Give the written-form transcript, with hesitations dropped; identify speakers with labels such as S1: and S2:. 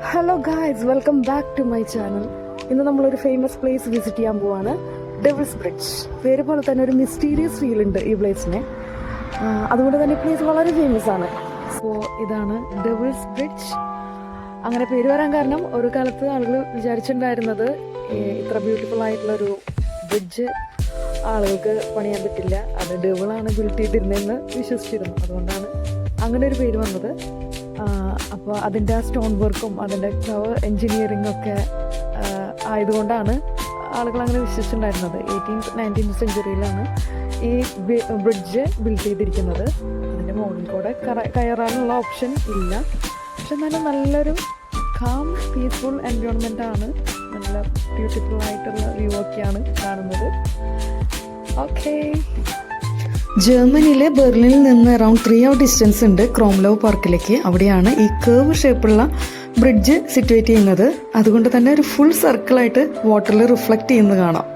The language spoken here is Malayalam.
S1: Hello guys, welcome back to my channel. ഇന്ന് നമ്മളൊരു ഫേമസ് പ്ലേസ് വിസിറ്റ് ചെയ്യാൻ പോവാണ്, ഡെവിൾസ് ബ്രിഡ്ജ്. പേര് പോലെ തന്നെ ഒരു മിസ്റ്റീരിയസ് ഫീൽ ഉണ്ട് ഈ പ്ലേസിന്. അതുകൊണ്ട് തന്നെ പ്ലേസ് വളരെ ഫേമസ് ആണ്. സോ ഇതാണ് ഡെവിൾസ് ബ്രിഡ്ജ്. അങ്ങനെ പേര് വരാൻ കാരണം ഒരു കാലത്ത് ആളുകൾ വിചാരിച്ചിട്ടുണ്ടായിരുന്നത് ഇത്ര ബ്യൂട്ടിഫുൾ ആയിട്ടുള്ളൊരു ബ്രിഡ്ജ് ആളുകൾക്ക് പണിയാൻ പറ്റില്ല, അത് ഡെവിളാണ് ബിൽഡ് ചെയ്തിരുന്നതെന്ന് വിശ്വസിച്ചിരുന്നു. അതുകൊണ്ടാണ് അങ്ങനെ ഒരു പേര് വന്നത്. അപ്പോൾ അതിൻ്റെ ആ സ്റ്റോൺ വർക്കും അതിൻ്റെ എൻജിനീയറിംഗ് ഒക്കെ ആയതുകൊണ്ടാണ് ആളുകൾ അങ്ങനെ വിശ്വസിച്ചിട്ടുണ്ടായിരുന്നത്. 18th 19th സെഞ്ച്വറിയിലാണ് ഈ ബ്രിഡ്ജ് ബിൽഡ് ചെയ്തിരിക്കുന്നത്. അതിൻ്റെ മുകളിൽ കൂടെ കയറാനുള്ള ഓപ്ഷൻ ഇല്ല. പക്ഷെ എന്നാലും നല്ലൊരു കാം പീസ്ഫുൾ എൻവയോൺമെൻ്റ് ആണ്. നല്ല ബ്യൂട്ടിഫുൾ ആയിട്ടുള്ള വ്യൂ ഒക്കെയാണ് കാണുന്നത്. ഓക്കേ, ജർമ്മനിയിലെ ബെർലിനിൽ നിന്ന് അറൗണ്ട് 3 hour ഡിസ്റ്റൻസ് ഉണ്ട് ക്രോംലോവ് പാർക്കിലേക്ക്. അവിടെയാണ് ഈ കേർവ് ഷേപ്പുള്ള ബ്രിഡ്ജ് സിറ്റുവേറ്റ് ചെയ്യുന്നത്. അതുകൊണ്ട് തന്നെ ഒരു ഫുൾ സർക്കിളായിട്ട് വാട്ടറിൽ റിഫ്ലക്റ്റ് ചെയ്യുന്നത് കാണാം.